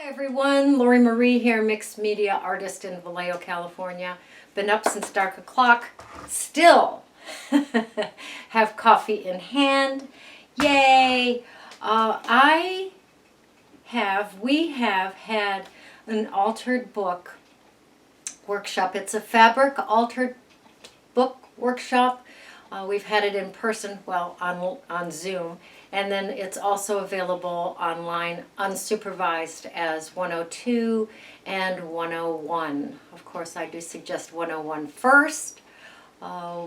Hi everyone, Lori Marie here, mixed media artist in Vallejo, California. Been up since dark o'clock, still have coffee in hand. Yay! We have had an altered book workshop. It's a fabric altered book workshop. We've had it in person, well, on Zoom, and then it's also available online unsupervised as 102 and 101. Of course, I do suggest 101 first.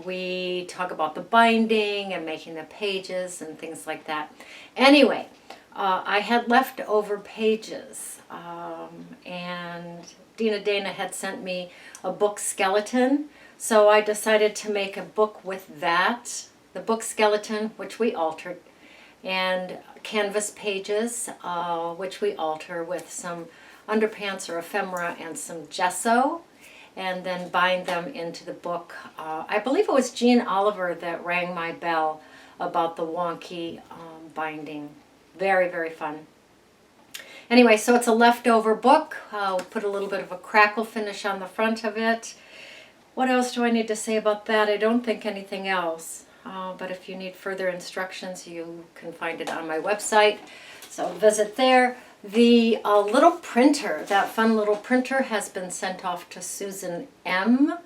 We talk about the binding and making the pages and things like that. Anyway, I had leftover pages, and Dana had sent me a book skeleton. So I decided to make a book with that, the book skeleton, which we altered, and canvas pages, which we alter with some underpants or ephemera and some gesso, and then bind them into the book. I believe it was Jean Oliver that rang my bell about the wonky binding. Very, very fun. Anyway, so it's a leftover book. We'll put a little bit of a crackle finish on the front of it. What else do I need to say about that? I don't think anything else. But if you need further instructions, you can find it on my website. So visit there. The little printer, that fun little printer, has been sent off to Susan M.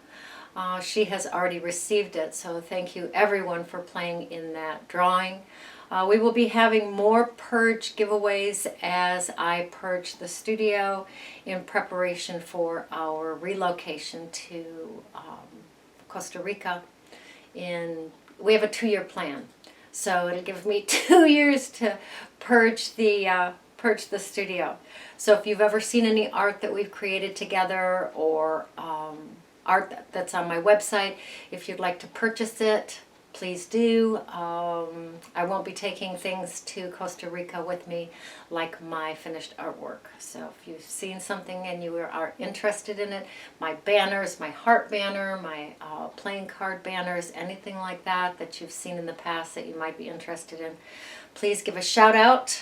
She has already received it, so thank you everyone for playing in that drawing. We will be having more purge giveaways as I purge the studio in preparation for our relocation to Costa Rica. We have a 2-year plan, so it'll give me 2 years to purge the studio. So if you've ever seen any art that we've created together, or art that's on my website, if you'd like to purchase it, please do. I won't be taking things to Costa Rica with me like my finished artwork. So if you've seen something and you are interested in it, my banners, my heart banner, my playing card banners, anything like that that you've seen in the past that you might be interested in, please give a shout out.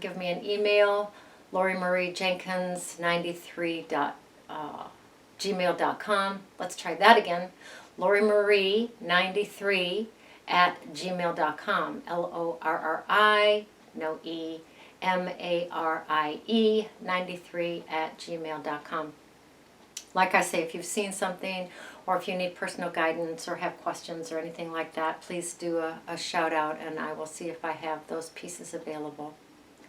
Give me an email, LoriMarieJenkins93@gmail.com. Let's try that again. LoriMarie93@gmail.com. LORRI, no E, MARIE 93@gmail.com. Like I say, if you've seen something, or if you need personal guidance or have questions or anything like that, please do a shout out, and I will see if I have those pieces available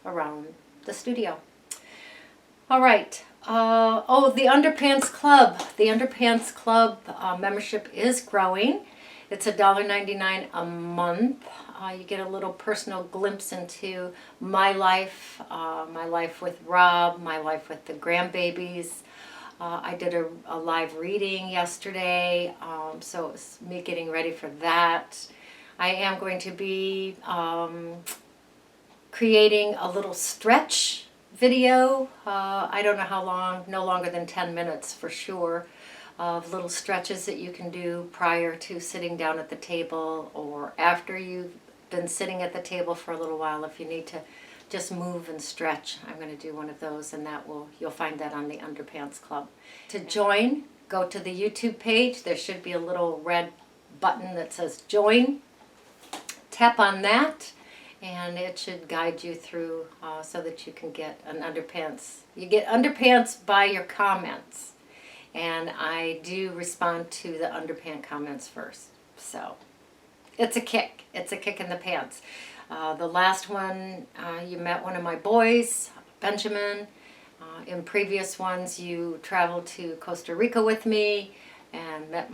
around the studio. All right. The Underpants Club. The Underpants Club membership is growing. It's $1.99 a month. You get a little personal glimpse into my life with Rob, my life with the grandbabies. I did a live reading yesterday, so it was me getting ready for that. I am going to be creating a little stretch video. I don't know how long, no longer than 10 minutes for sure, of little stretches that you can do prior to sitting down at the table, or after you've been sitting at the table for a little while. If you need to just move and stretch, I'm going to do one of those, and you'll find that on the Underpants Club. To join, go to the YouTube page. There should be a little red button that says join. Tap on that, and it should guide you through so that you can get an underpants. You get underpants by your comments, and I do respond to the underpant comments first. So it's a kick. It's a kick in the pants. The last one, you met one of my boys, Benjamin. In previous ones, you traveled to Costa Rica with me and met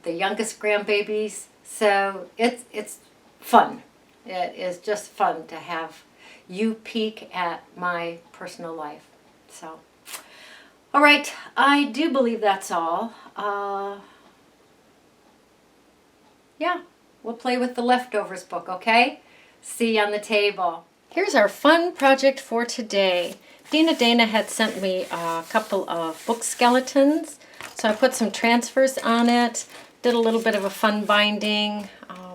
the youngest grandbabies. So it's fun. It is just fun to have you peek at my personal life. So, all right, I do believe that's all. Yeah, we'll play with the leftovers book, okay? See you on the table. Here's our fun project for today. Dana had sent me a couple of book skeletons, so I put some transfers on it, did a little bit of a fun binding.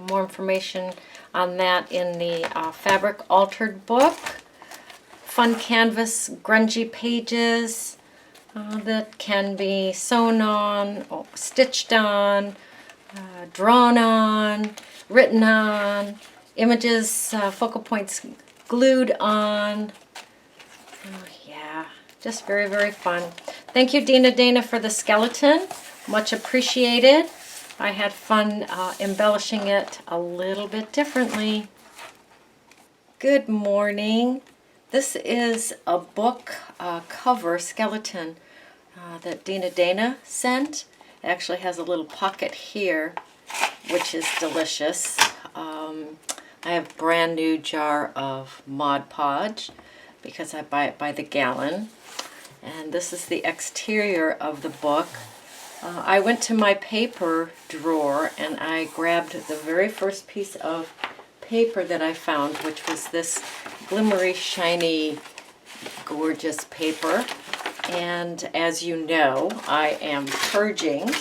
More information on that in the fabric altered book. fun canvas grungy pages that can be sewn on, or stitched on, drawn on, written on, images, focal points glued on. Oh, yeah, just very, very fun. Thank you, Dana, for the skeleton. Much appreciated. I had fun embellishing it a little bit differently. Good morning. This is a book cover skeleton that Dana sent. It actually has a little pocket here, which is delicious. I have a brand new jar of Mod Podge because I buy it by the gallon. And this is the exterior of the book. I went to my paper drawer and I grabbed the very first piece of paper that I found, which was this glimmery, shiny, gorgeous paper. And as you know, I am purging.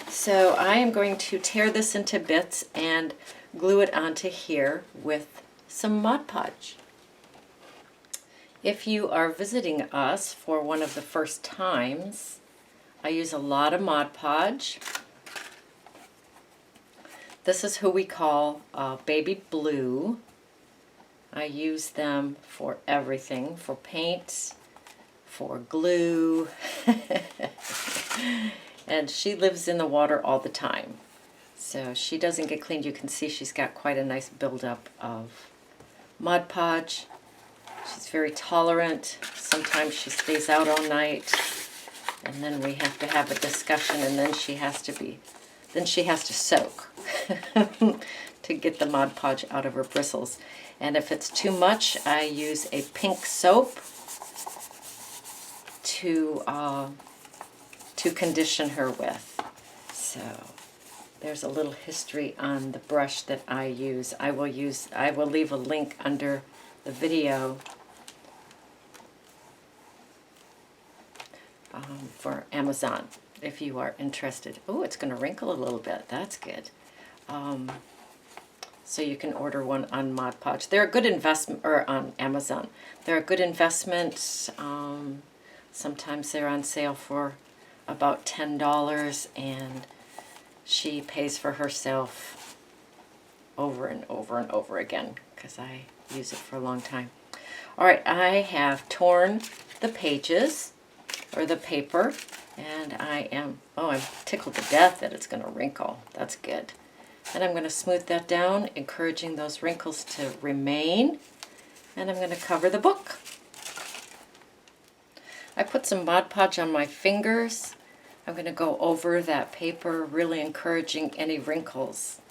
So I am going to tear this into bits and glue it onto here with some Mod Podge. If you are visiting us for one of the first times, I use a lot of Mod Podge. This is who we call Baby Blue. I use them for everything, for paints, for glue, and she lives in the water all the time. So she doesn't get cleaned. You can see she's got quite a nice buildup of Mod Podge. She's very tolerant. Sometimes she stays out all night, and then we have to have a discussion, and then she has to soak to get the Mod Podge out of her bristles. And if it's too much, I use a pink soap to condition her with. So there's a little history on the brush that I use. I will leave a link under the video for Amazon if you are interested. Oh, it's going to wrinkle a little bit. That's good. So you can order one on Mod Podge. They're a good investment, or on Amazon. They're a good investment. Sometimes they're on sale for about $10, and she pays for herself over and over and over again because I use it for a long time. All right, I have torn the pages, or the paper, and I'm tickled to death that it's going to wrinkle. That's good. And I'm going to smooth that down, encouraging those wrinkles to remain. And I'm going to cover the book. I put some Mod Podge on my fingers. I'm going to go over that paper, really encouraging any wrinkles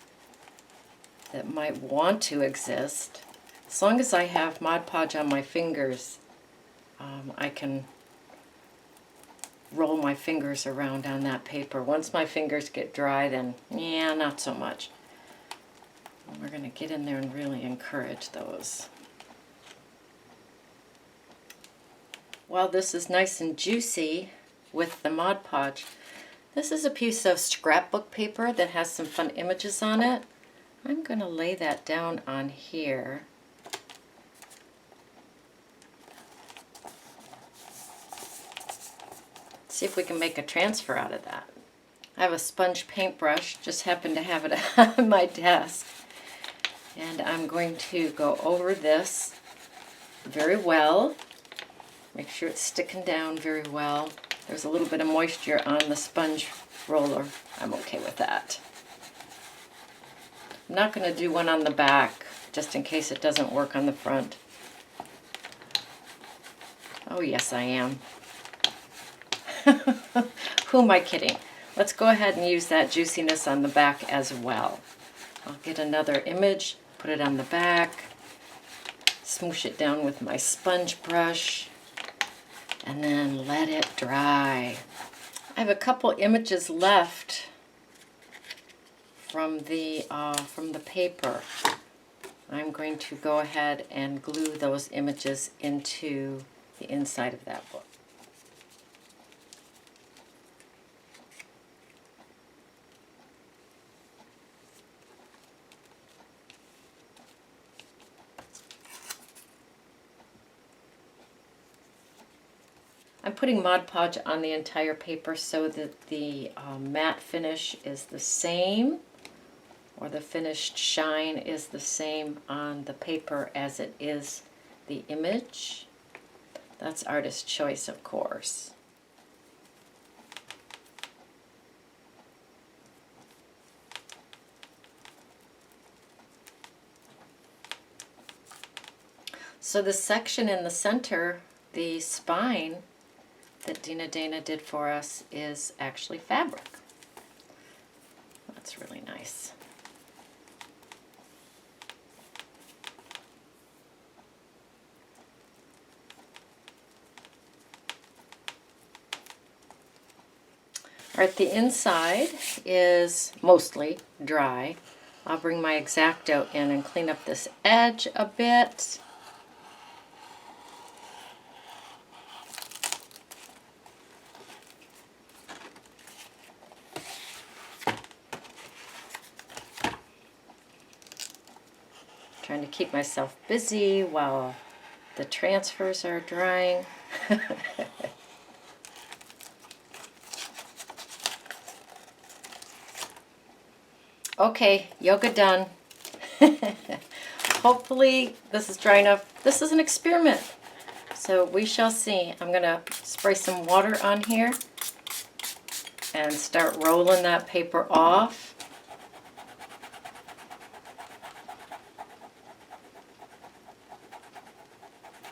that might want to exist. As long as I have Mod Podge on my fingers, I can roll my fingers around on that paper. Once my fingers get dry, then yeah, not so much. We're going to get in there and really encourage those. While this is nice and juicy with the Mod Podge, this is a piece of scrapbook paper that has some fun images on it. I'm going to lay that down on here. See if we can make a transfer out of that. I have a sponge paintbrush, just happen to have it on my desk. And I'm going to go over this very well. Make sure it's sticking down very well. There's a little bit of moisture on the sponge roller. I'm okay with that. I'm not going to do one on the back, just in case it doesn't work on the front. Oh yes, I am. Who am I kidding? Let's go ahead and use that juiciness on the back as well. I'll get another image, put it on the back, smoosh it down with my sponge brush, and then let it dry. I have a couple images left from the paper. I'm going to go ahead and glue those images into the inside of that book. I'm putting Mod Podge on the entire paper so that the matte finish is the same, or the finished shine is the same on the paper as it is the image. That's artist choice, of course. So the section in the center, the spine that Dana did for us, is actually fabric. That's really nice. All right, the inside is mostly dry. I'll bring my X-Acto in and clean up this edge a bit. Trying to keep myself busy while the transfers are drying. Okay, yoga done. Hopefully this is dry enough. This is an experiment, so we shall see. I'm gonna spray some water on here and start rolling that paper off.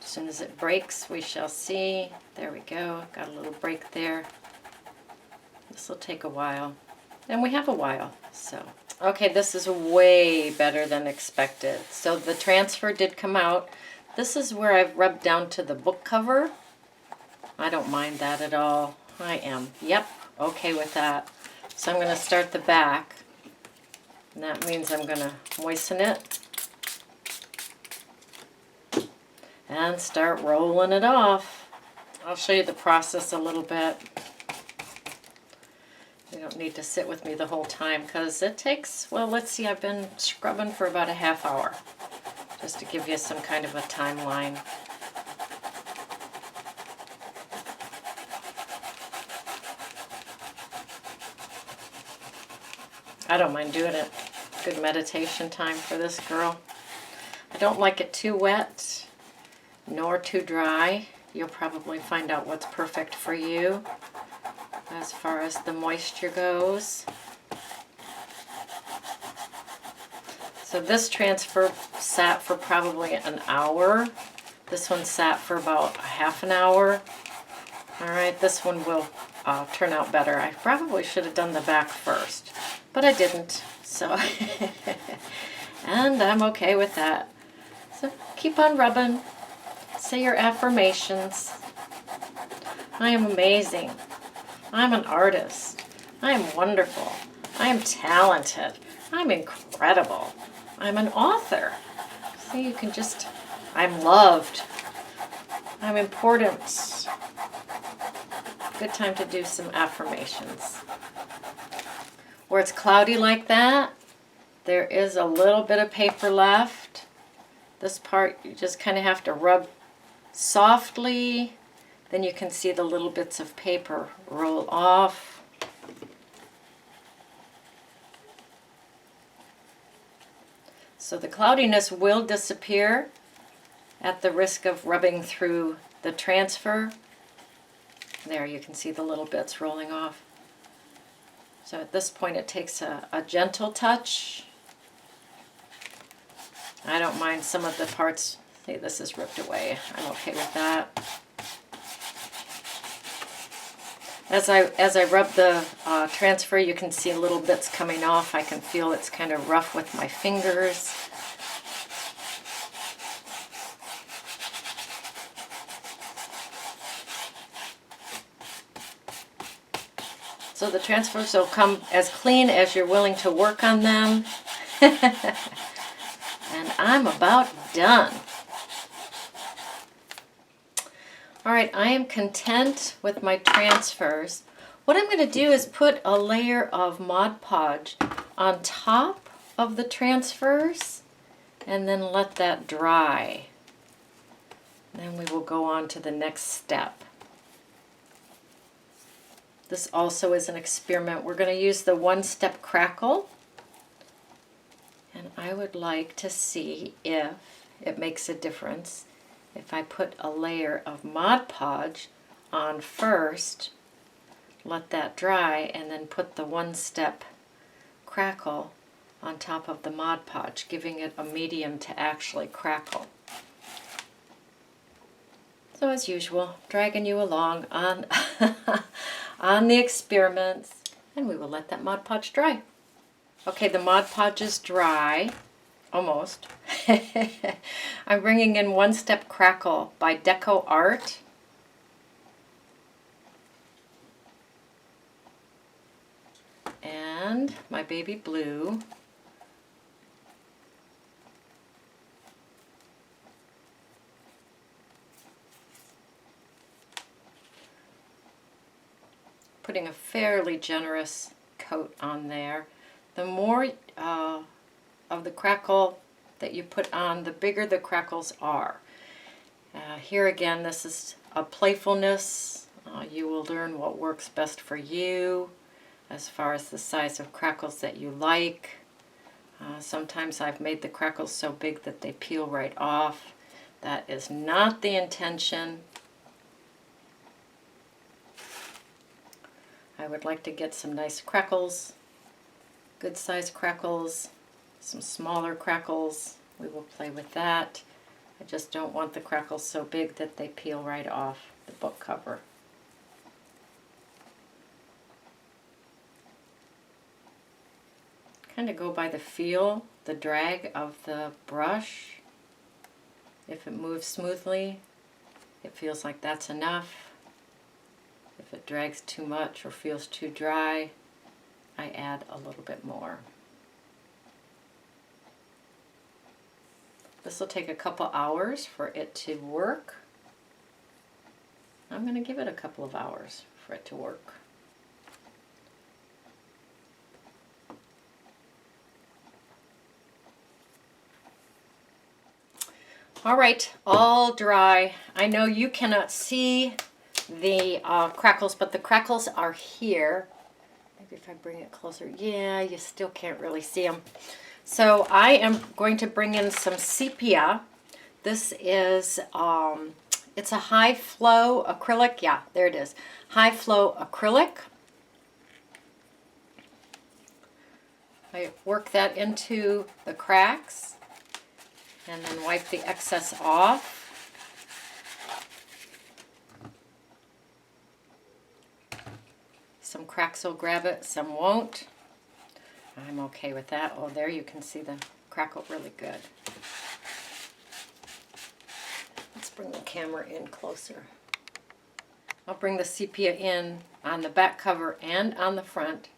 As soon as it breaks, we shall see. There we go, got a little break there. This will take a while, and we have a while, so. Okay, this is way better than expected. So the transfer did come out. This is where I've rubbed down to the book cover. I don't mind that at all. I am, yep, okay with that. So I'm gonna start the back, and that means I'm gonna moisten it and start rolling it off. I'll show you the process a little bit. You don't need to sit with me the whole time because it takes, well, let's see, I've been scrubbing for about a half hour, just to give you some kind of a timeline. I don't mind doing it. Good meditation time for this girl. I don't like it too wet nor too dry. You'll probably find out what's perfect for you as far as the moisture goes. So this transfer sat for probably an hour. This one sat for about half an hour. All right, this one will turn out better. I probably should have done the back first, but I didn't, so. And I'm okay with that. So keep on rubbing. Say your affirmations. I am amazing. I'm an artist. I am wonderful. I am talented. I'm incredible. I'm an author. So you can just, I'm loved. I'm important. Good time to do some affirmations. Where it's cloudy like that, there is a little bit of paper left. This part you just kind of have to rub softly. Then you can see the little bits of paper roll off. So the cloudiness will disappear at the risk of rubbing through the transfer. There, you can see the little bits rolling off. So at this point it takes a gentle touch. I don't mind some of the parts. See, this is ripped away. I'm okay with that. As I rub the transfer, you can see little bits coming off. I can feel it's kind of rough with my fingers. So the transfers will come as clean as you're willing to work on them. And I'm about done. All right, I am content with my transfers. What I'm going to do is put a layer of Mod Podge on top of the transfers and then let that dry. Then we will go on to the next step. This also is an experiment. We're going to use the one-step crackle. And I would like to see if it makes a difference if I put a layer of Mod Podge on first, let that dry, and then put the one-step crackle on top of the Mod Podge, giving it a medium to actually crackle. So as usual, dragging you along on, on the experiments, and we will let that Mod Podge dry. Okay, the Mod Podge is dry, almost. I'm bringing in One Step Crackle by Deco Art. And my baby blue. Putting a fairly generous coat on there. The more of the crackle that you put on, the bigger the crackles are. Here again, this is a playfulness. You will learn what works best for you as far as the size of crackles that you like. Sometimes I've made the crackles so big that they peel right off. That is not the intention. I would like to get some nice crackles, good size crackles, some smaller crackles. We will play with that. I just don't want the crackles so big that they peel right off the book cover. Kind of go by the feel, the drag of the brush. If it moves smoothly, it feels like that's enough. If it drags too much or feels too dry, I add a little bit more. This will take a couple hours for it to work. I'm going to give it a couple of hours for it to work. All right, all dry. I know you cannot see the crackles, but the crackles are here. Maybe if I bring it closer, yeah, you still can't really see them. So I am going to bring in some Sepia. This is, it's a high flow acrylic. Yeah, there it is. High flow acrylic. I work that into the cracks and then wipe the excess off. Some cracks will grab it, some won't. I'm okay with that. Oh, there you can see the crackle really good. Let's bring the camera in closer. I'll bring the sepia in on the back cover and on the front.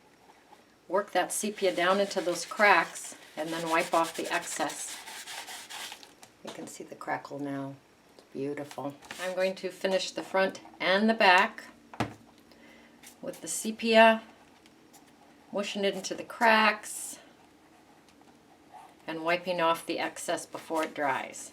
Work that sepia down into those cracks and then wipe off the excess. You can see the crackle now. It's beautiful. I'm going to finish the front and the back with the sepia, mushing it into the cracks and wiping off the excess before it dries.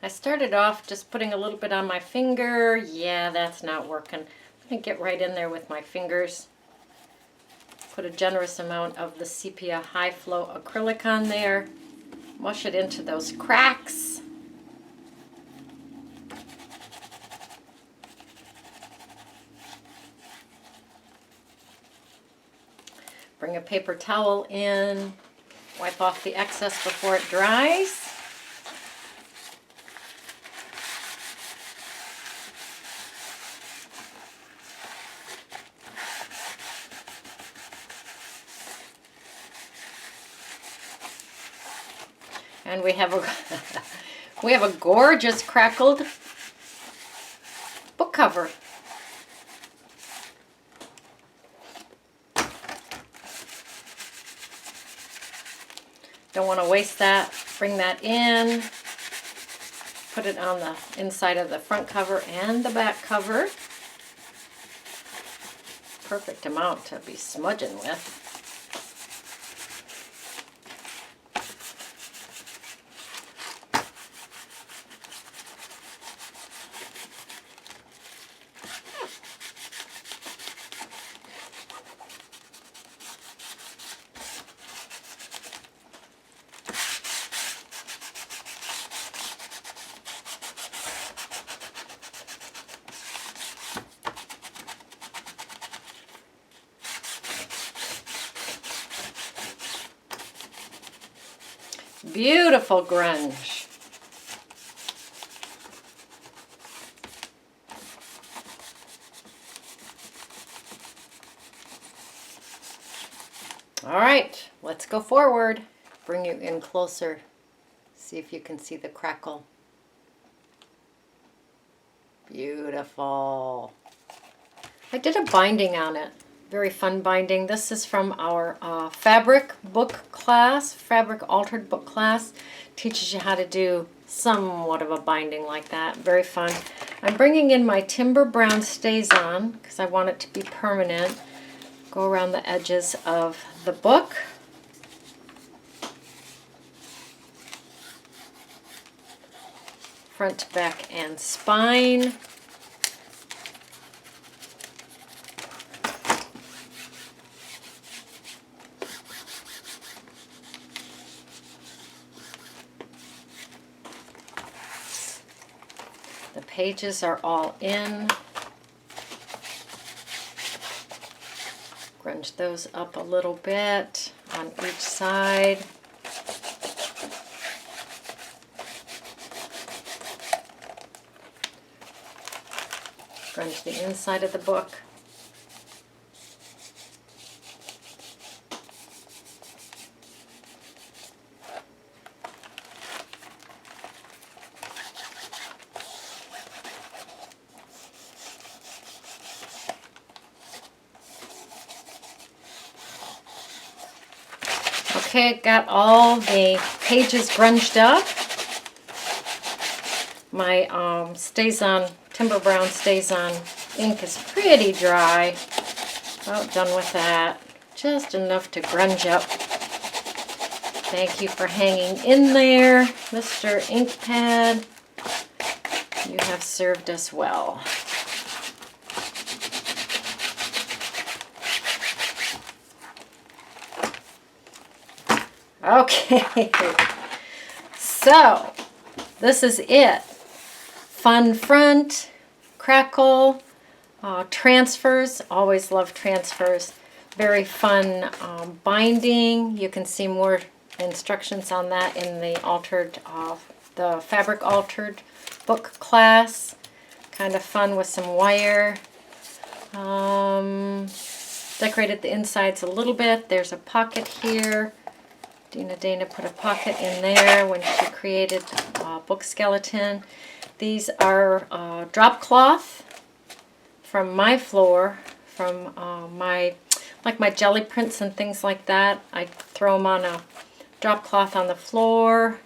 I started off just putting a little bit on my finger. Yeah, that's not working. I'm going to get right in there with my fingers. Put a generous amount of the Sepia High Flow acrylic on there. Mush it into those cracks. Bring a paper towel in. Wipe off the excess before it dries. And we have a gorgeous crackled cover. Don't want to waste that. Bring that in. Put it on the inside of the front cover and the back cover. Perfect amount to be smudging with. Beautiful grunge. All right, let's go forward. Bring you in closer. See if you can see the crackle. Beautiful. I did a binding on it. Very fun binding. This is from our fabric book class, fabric altered book class. Teaches you how to do somewhat of a binding like that. Very fun. I'm bringing in my Timber Brown Stays On because I want it to be permanent. Go around the edges of the book. Front, back, and spine. The pages are all in. Grunge those up a little bit on each side. Grunge the inside of the book. Okay, got all the pages grunged up. My Stays On, Timber Brown Stays On ink is pretty dry. About done with that. Just enough to grunge up. Thank you for hanging in there, Mr. Ink Pad. You have served us well. Okay, so this is it. Fun front, crackle, transfers. Always love transfers. Very fun binding. You can see more instructions on that in the the fabric altered book class. Kind of fun with some wire. Decorated the insides a little bit. There's a pocket here. Dana put a pocket in there when she created book skeleton. These are drop cloth from my floor, from my jelly prints and things like that. I throw them on a drop cloth on the floor.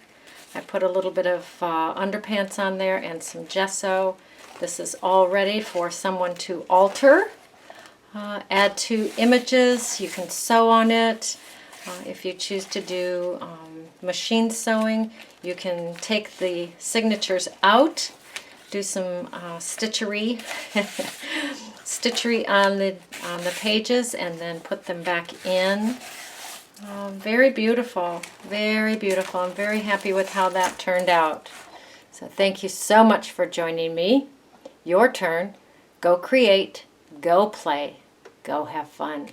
I put a little bit of underpants on there and some gesso. This is all ready for someone to alter. Add to images. You can sew on it. If you choose to do machine sewing, you can take the signatures out, do some stitchery on the pages, and then put them back in. Very beautiful, very beautiful. I'm very happy with how that turned out. So thank you so much for joining me. Your turn. Go create, go play, go have fun.